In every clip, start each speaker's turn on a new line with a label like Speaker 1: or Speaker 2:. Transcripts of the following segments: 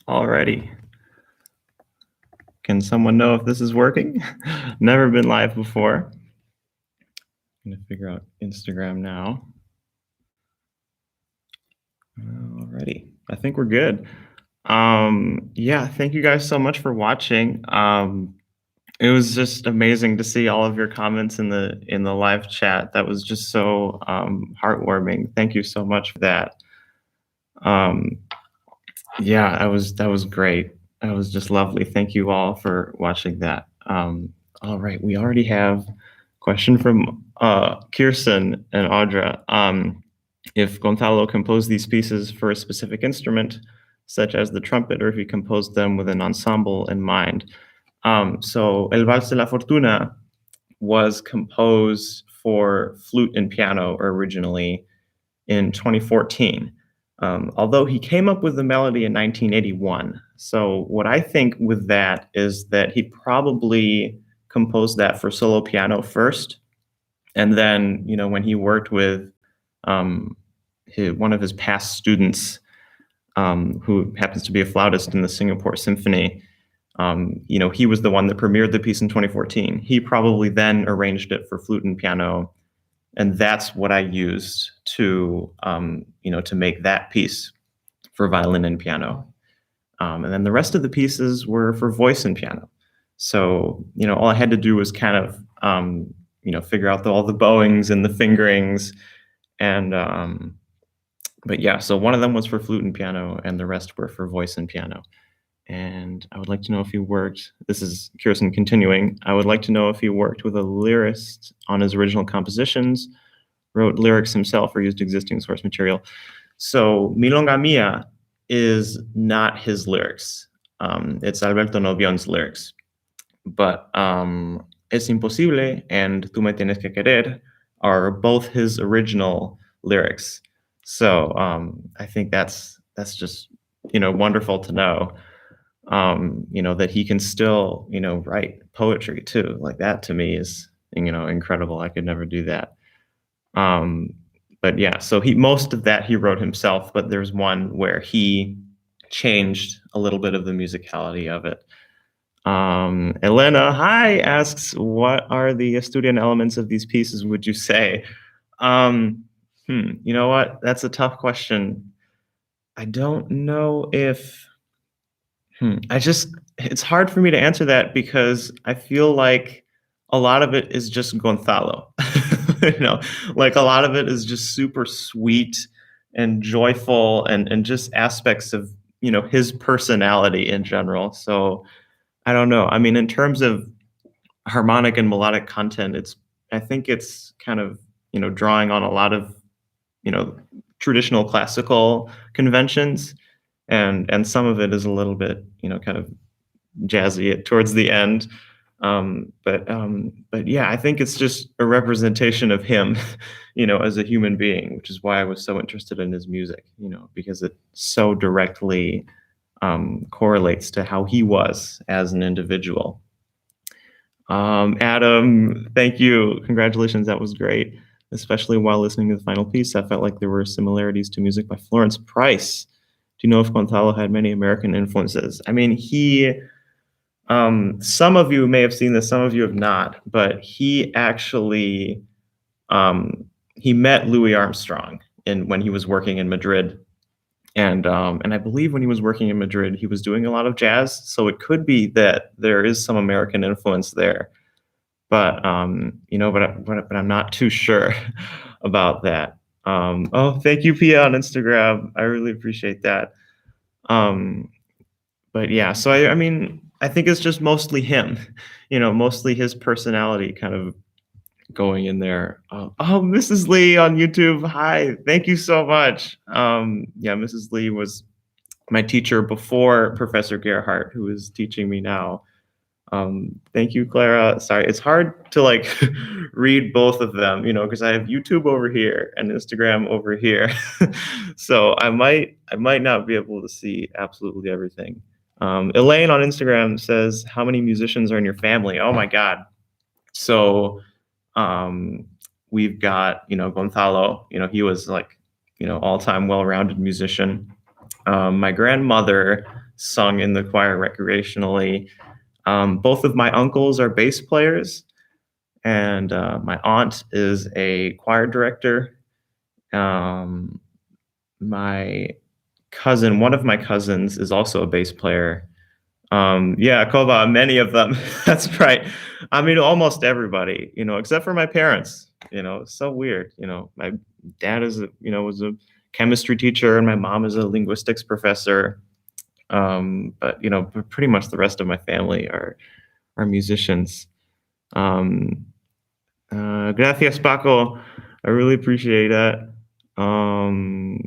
Speaker 1: Alrighty. Can someone know if this is working? Never been live before. I'm gonna figure out Instagram now. Alrighty. I think we're good. Yeah, thank you guys so much for watching. It was just amazing to see all of your comments in the live chat. That was just so heartwarming. Thank you so much for that. Um, yeah, that was great. That was just lovely. Thank you all for watching that. All right, we already have a question from Kirsten and Audra. If Gonzalo composed these pieces for a specific instrument, such as the trumpet, or if he composed them with an ensemble in mind. So El Vals de la Fortuna was composed for flute and piano originally in 2014. Although he came up with the melody in 1981. So what I think with that is that he probably composed that for solo piano first, and then when he worked with one of his past students, who happens to be a flautist in the Singapore Symphony, he was the one that premiered the piece in 2014. He probably then arranged it for flute and piano, and that's what I used to make that piece for violin and piano. And then the rest of the pieces were for voice and piano. So all I had to do was kind of figure out all the bowings and the fingerings, and but yeah, so one of them was for flute and piano, and the rest were for voice and piano. And I would like to know if he worked, this is Kirsten continuing, I would like to know if he worked with a lyricist on his original compositions, wrote lyrics himself, or used existing source material. So Milonga Mia is not his lyrics. It's Alberto Novion's lyrics. But Es Imposible and Tú Me Tienes Que Querer are both his original lyrics. So I think that's just wonderful to know. That he can still write poetry too. Like, that to me is incredible. I could never do that. But yeah, so most of that he wrote himself, but there's one where he changed a little bit of the musicality of it. Elena, hi, asks, what are the Asturian elements of these pieces, would you say? You know what? That's a tough question. I don't know if... it's hard for me to answer that, because I feel like a lot of it is just Gonzalo. Like, a lot of it is just super sweet and joyful, and just aspects of his personality in general. So I don't know. I mean, in terms of harmonic and melodic content, I think it's kind of drawing on a lot of traditional classical conventions, and some of it is a little bit kind of jazzy towards the end. But yeah, I think it's just a representation of him, as a human being, which is why I was so interested in his music, because it so directly correlates to how he was as an individual. Adam, thank you. Congratulations. That was great. Especially while listening to the final piece, I felt like there were similarities to music by Florence Price. Do you know if Gonzalo had many American influences? I mean, some of you may have seen this, some of you have not, but he actually, he met Louis Armstrong when he was working in Madrid. And I believe when he was working in Madrid, he was doing a lot of jazz. So it could be that there is some American influence there. But, but I'm not too sure about that. Oh, thank you, Pia, on Instagram. I really appreciate that. But yeah, so I mean, I think it's just mostly him, mostly his personality kind of going in there. Oh, Mrs. Lee on YouTube. Hi, thank you so much. Yeah, Mrs. Lee was my teacher before Professor Gerhardt, who is teaching me now. Thank you, Clara. Sorry, it's hard to like read both of them, because I have YouTube over here and Instagram over here. So I might not be able to see absolutely everything. Elaine on Instagram says, how many musicians are in your family? Oh my God. So we've got, Gonzalo, he was like, all-time well-rounded musician. My grandmother sung in the choir recreationally. Both of my uncles are bass players, and my aunt is a choir director. Um, my one of my cousins, is also a bass player. Yeah, Koba, many of them. That's right. I mean, almost everybody, except for my parents. It's so weird. My dad was a chemistry teacher, and my mom is a linguistics professor. But pretty much the rest of my family are musicians. Um, Gracias, Paco. I really appreciate that. Um,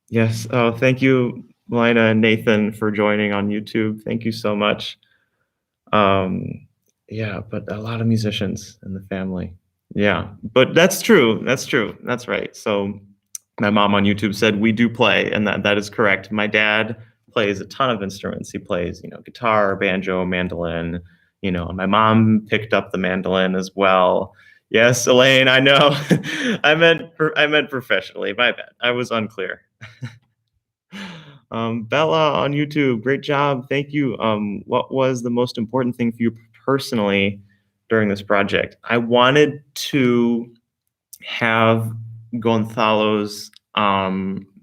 Speaker 1: yes. Oh, thank you, Melina and Nathan, for joining on YouTube. Thank you so much. Um, yeah, but a lot of musicians in the family. Yeah, but that's true. That's true. That's right. So my mom on YouTube said we do play, and that is correct. My dad plays a ton of instruments. He plays, guitar, banjo, mandolin. And my mom picked up the mandolin as well. Yes, Elaine, I know. I meant professionally. My bad. I was unclear. Bella on YouTube, great job. Thank you. What was the most important thing for you personally during this project? I wanted to have Gonzalo's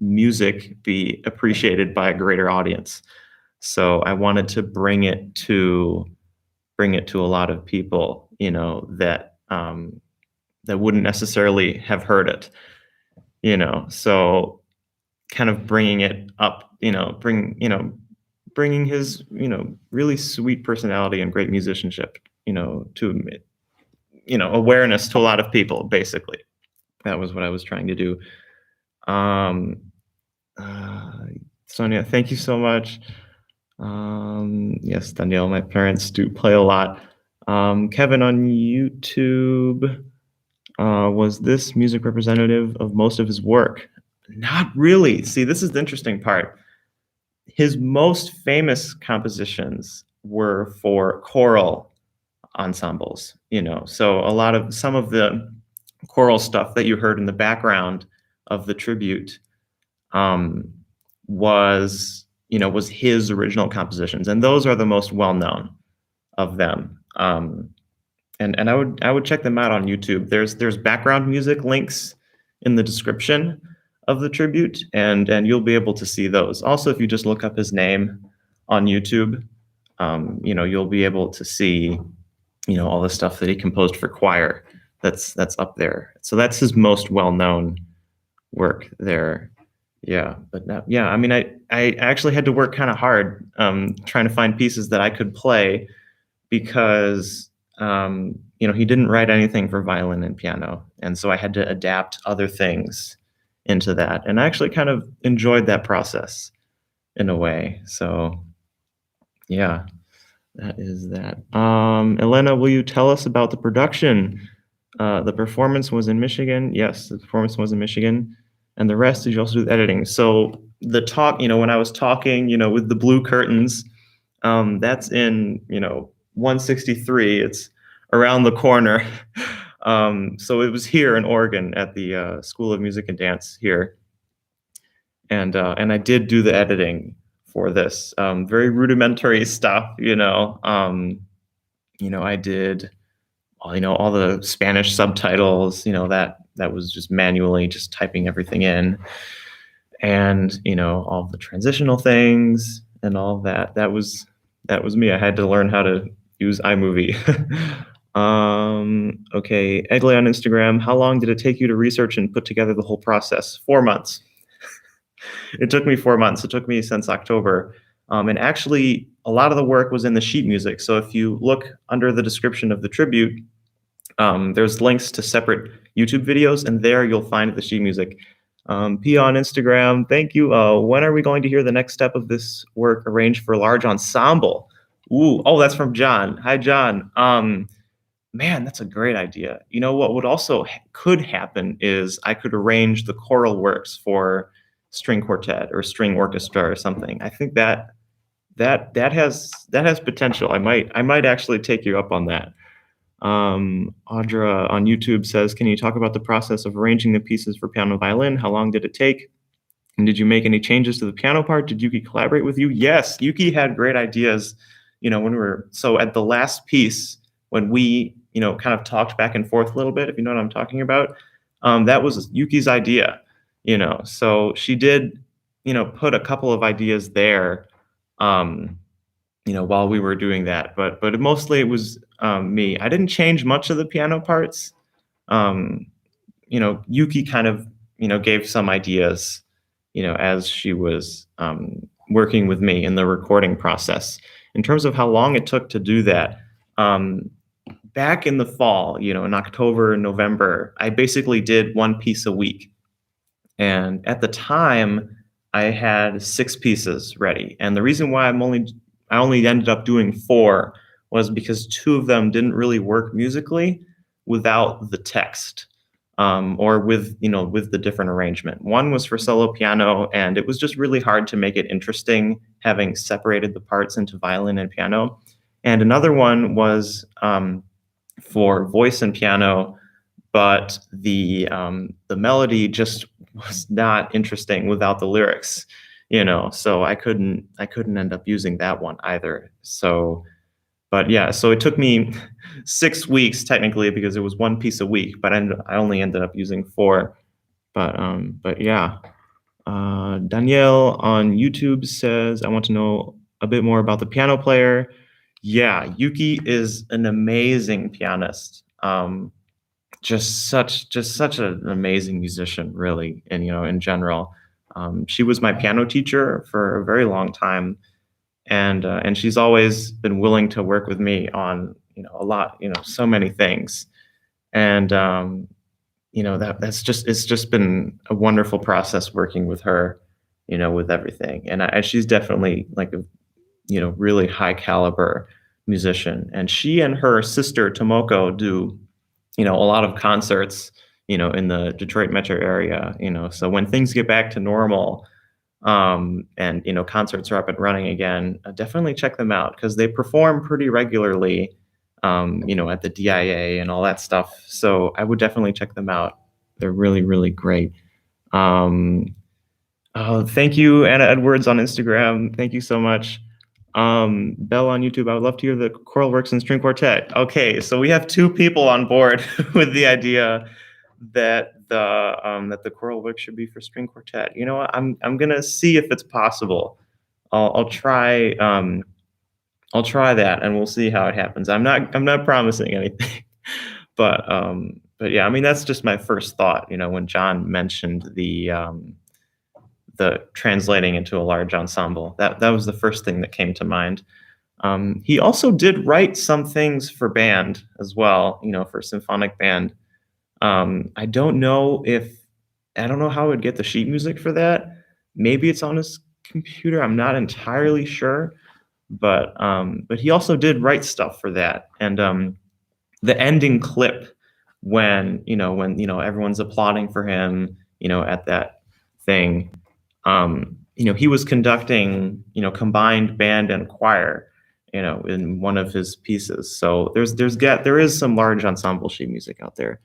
Speaker 1: music be appreciated by a greater audience. So I wanted to bring it to a lot of people, that wouldn't necessarily have heard it. So kind of bringing it up, bringing his, really sweet personality and great musicianship, to, awareness to a lot of people, basically. That was what I was trying to do. Um, Sonia, thank you so much. Yes, Danielle, my parents do play a lot. Kevin on YouTube, was this music representative of most of his work? Not really. See, this is the interesting part. His most famous compositions were for choral ensembles, so some of the choral stuff that you heard in the background of the tribute was his original compositions, and those are the most well-known of them. And I would check them out on YouTube. There's background music links in the description of the tribute, and you'll be able to see those. Also, if you just look up his name on YouTube, you'll be able to see, all the stuff that he composed for choir that's up there. So that's his most well-known work there. Yeah, but yeah, I mean, I actually had to work kind of hard trying to find pieces that I could play, because he didn't write anything for violin and piano, and so I had to adapt other things into that, and I actually kind of enjoyed that process in a way. So yeah, that is that. Elena, will you tell us about the production? The performance was in Michigan. Yes, the performance was in Michigan, and the rest, did you also do the editing? So the talk, when I was talking, with the blue curtains, that's in 163. It's around the corner. So it was here in Oregon at the School of Music and Dance here, and I did do the editing for this. Very rudimentary stuff, I did, all the Spanish subtitles. That was just manually just typing everything in, and all the transitional things and all that. That was me. I had to learn how to use iMovie. Okay, Egley on Instagram. How long did it take you to research and put together the whole process? 4 months. It took me 4 months. It took me since October. And actually, a lot of the work was in the sheet music. So if you look under the description of the tribute, there's links to separate YouTube videos, and there you'll find the sheet music. P on Instagram, thank you. When are we going to hear the next step of this work arranged for a large ensemble? Ooh, oh, that's from John. Hi, John. Man, that's a great idea. What would also could happen is I could arrange the choral works for string quartet or string orchestra or something. I think that has potential. I might actually take you up on that. Audra on YouTube says, can you talk about the process of arranging the pieces for piano and violin? How long did it take? And did you make any changes to the piano part? Did Yuki collaborate with you? Yes, Yuki had great ideas. When we were so at the last piece, when we kind of talked back and forth a little bit, if you know what I'm talking about, that was Yuki's idea. So she did put a couple of ideas there. Um, while we were doing that, but mostly it was me. I didn't change much of the piano parts. Um, Yuki kind of, gave some ideas, as she was working with me in the recording process. In terms of how long it took to do that, um, back in the fall, in October and November, I basically did one piece a week. And at the time, I had 6 pieces ready. And the reason why I only ended up doing 4 was because 2 of them didn't really work musically without the text, or with the different arrangement. One was for solo piano, and it was just really hard to make it interesting having separated the parts into violin and piano. And another one was for voice and piano, but the melody just was not interesting without the lyrics, so I couldn't end up using that one either. So but yeah, so it took me 6 weeks technically because it was one piece a week, but I only ended up using 4. But yeah. Danielle on YouTube says, I want to know a bit more about the piano player. Yeah, Yuki is an amazing pianist. Just such an amazing musician, really, and in general. She was my piano teacher for a very long time, and she's always been willing to work with me on a lot, so many things. And that's just it's just been a wonderful process working with her, with everything. And she's definitely like a really high caliber musician. And she and her sister Tomoko do a lot of concerts, in the Detroit metro area. So when things get back to normal, and concerts are up and running again, definitely check them out because they perform pretty regularly, at the DIA and all that stuff. So I would definitely check them out. They're really, really great. Um, oh, thank you, Anna Edwards on Instagram. Thank you so much. Belle on YouTube, I would love to hear the choral works and string quartet. Okay, so we have 2 people on board with the idea that the choral work should be for string quartet. You know what? I'm gonna see if it's possible. I'll try I'll try that, and we'll see how it happens. I'm not promising anything, but yeah, I mean that's just my first thought. When John mentioned the translating into a large ensemble, that was the first thing that came to mind. He also did write some things for band as well. For symphonic band. I don't know how I would get the sheet music for that. Maybe it's on his computer. I'm not entirely sure, but he also did write stuff for that. And the ending clip when everyone's applauding for him, at that thing, he was conducting, combined band and choir, in one of his pieces. So there is some large ensemble sheet music out there.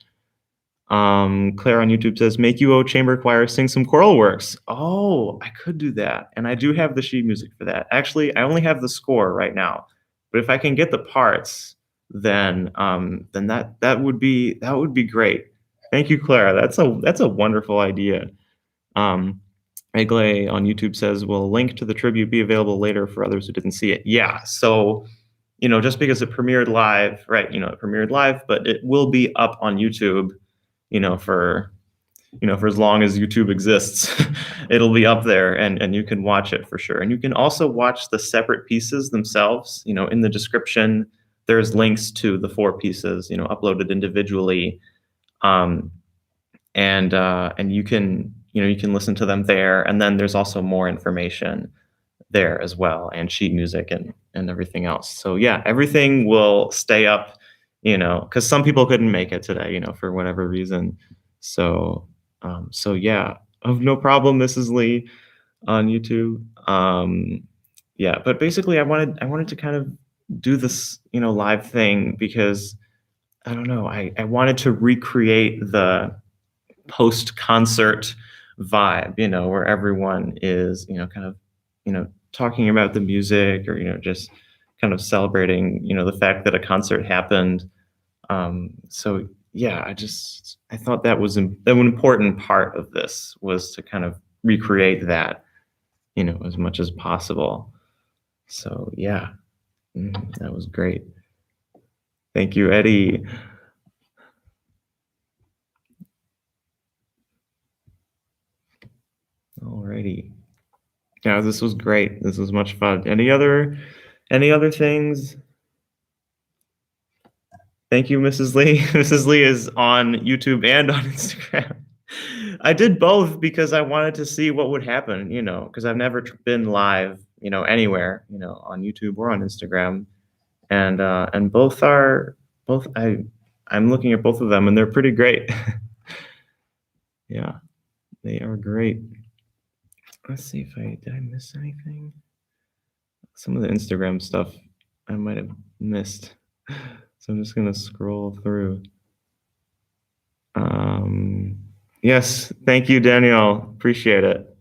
Speaker 1: Claire on YouTube says, make UO chamber choir sing some choral works. Oh, I could do that. And I do have the sheet music for that. Actually, I only have the score right now. But if I can get the parts, then that would be great. Thank you, Clara. That's a wonderful idea. Egle on YouTube says, will a link to the tribute be available later for others who didn't see it? Yeah. So, just because it premiered live, right? It premiered live, but it will be up on YouTube for for as long as YouTube exists. It'll be up there, and you can watch it for sure. And you can also watch the separate pieces themselves. In the description, there's links to the 4 pieces, uploaded individually, and you can listen to them there. And then there's also more information there as well, and sheet music and everything else. So yeah, everything will stay up, because some people couldn't make it today, for whatever reason. So yeah, no problem, Mrs. Lee on YouTube. Yeah, but basically I wanted to kind of do this, live thing because I don't know, I wanted to recreate the post-concert vibe, where everyone is, kind of, talking about the music or, just kind of celebrating, the fact that a concert happened. So yeah, I thought that was an important part of this was to kind of recreate that, as much as possible. So yeah, that was great. Thank you, Eddie. Alrighty. Yeah, this was great. This was much fun. Any other things? Thank you, Mrs. Lee. Mrs. Lee is on YouTube and on Instagram. I did both because I wanted to see what would happen, because I've never been live, anywhere, on YouTube or on Instagram, and both I'm looking at both of them and they're pretty great. Yeah, they are great. Let's see if did I miss anything? Some of the Instagram stuff I might have missed. So I'm just gonna scroll through. Yes, thank you, Danielle. Appreciate it.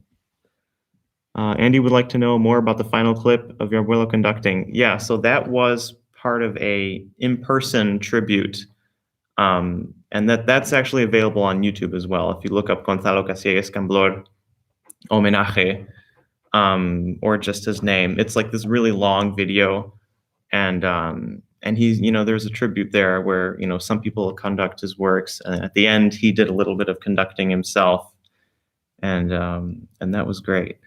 Speaker 1: Andy would like to know more about the final clip of your abuelo conducting. Yeah, so that was part of a in-person tribute, and that's actually available on YouTube as well. If you look up Gonzalo Casillas Camblor homenaje, or just his name, it's like this really long video, and he's, there's a tribute there where, some people conduct his works, and at the end he did a little bit of conducting himself, and that was great.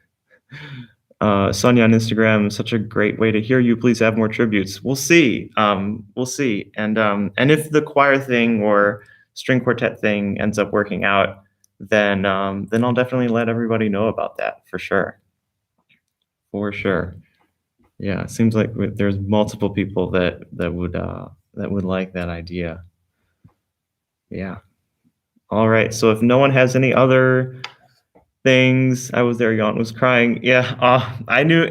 Speaker 1: Sonia on Instagram, such a great way to hear you. Please have more tributes. We'll see. We'll see. And if the choir thing or string quartet thing ends up working out, then I'll definitely let everybody know about that for sure. For sure. Yeah, it seems like there's multiple people that would like that idea. Yeah. All right. So if no one has any other things, I was there. Jan was crying. Yeah. I knew.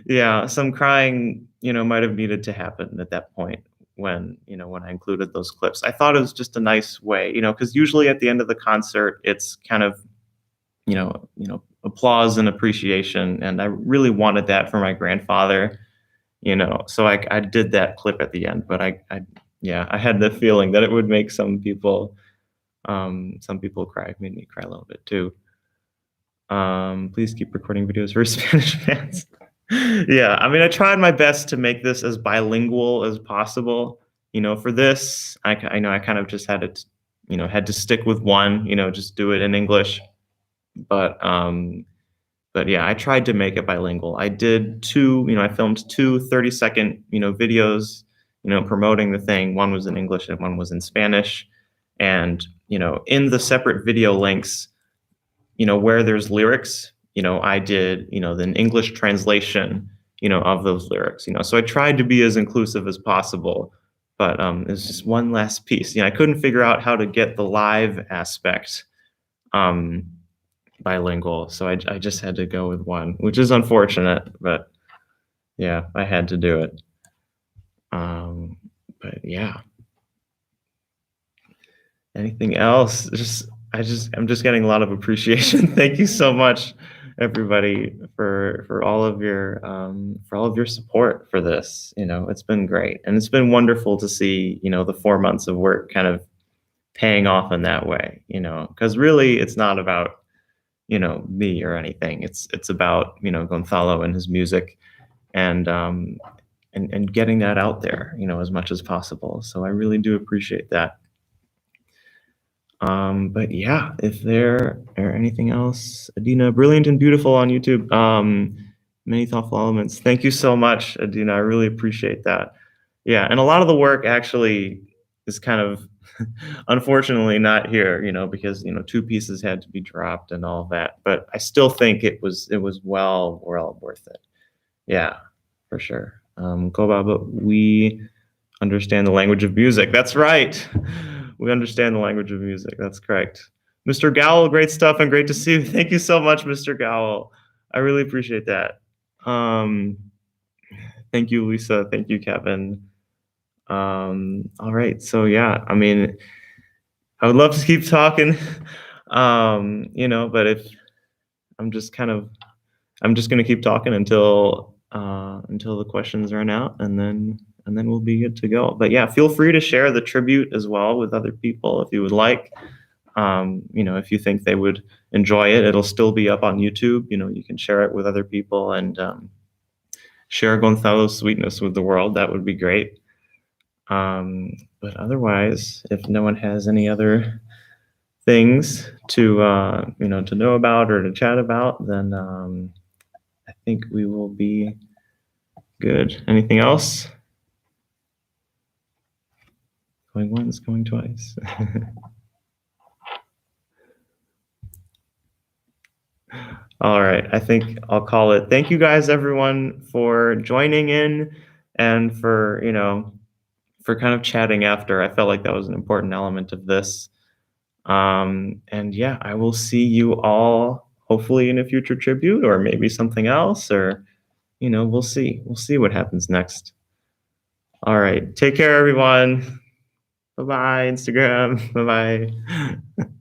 Speaker 1: Yeah. Some crying, might have needed to happen at that point when I included those clips. I thought it was just a nice way, because usually at the end of the concert, it's kind of, applause and appreciation, and I really wanted that for my grandfather. So I did that clip at the end, but I had the feeling that it would make some people cry. It made me cry a little bit too. Please keep recording videos for Spanish fans. Yeah, I mean, I tried my best to make this as bilingual as possible. For this, I know I kind of just had to stick with one, just do it in English. But yeah, I tried to make it bilingual. I did I filmed two 30-second, videos, promoting the thing. One was in English and one was in Spanish. And, in the separate video links, where there's lyrics, I did, the English translation, of those lyrics, So I tried to be as inclusive as possible, but it's just one last piece. I couldn't figure out how to get the live aspect bilingual, so I just had to go with one, which is unfortunate, but yeah, I had to do it. But yeah. Anything else? I'm just getting a lot of appreciation. Thank you so much, everybody, for all of your support for this. It's been great, and it's been wonderful to see the 4 months of work kind of paying off in that way. Because really, it's not about me or anything. It's about Gonzalo and his music, and getting that out there as much as possible. So I really do appreciate that. But yeah, if there are anything else, Adina, brilliant and beautiful on YouTube. Many thoughtful elements. Thank you so much, Adina. I really appreciate that. Yeah, and a lot of the work actually is kind of unfortunately not here, because 2 pieces had to be dropped and all that. But I still think it was well worth it. Yeah, for sure. Koba, but we understand the language of music. That's right. We understand the language of music. That's correct. Mr. Gowell, great stuff and great to see you. Thank you so much, Mr. Gowell. I really appreciate that. Thank you, Lisa. Thank you, Kevin. All right. So yeah, I mean, I would love to keep talking. But if I'm just kind of I'm just gonna keep talking until the questions run out, and then we'll be good to go. But yeah, feel free to share the tribute as well with other people if you would like. If you think they would enjoy it, it'll still be up on YouTube. You can share it with other people and share Gonzalo's sweetness with the world. That would be great. But otherwise, if no one has any other things to know about or to chat about, then I think we will be good. Anything else? Going once, going twice. All right, I think I'll call it. Thank you guys, everyone, for joining in and for kind of chatting after. I felt like that was an important element of this. And yeah, I will see you all hopefully in a future tribute or maybe something else, or we'll see. We'll see what happens next. All right, take care, everyone. Bye bye, Instagram. Bye bye.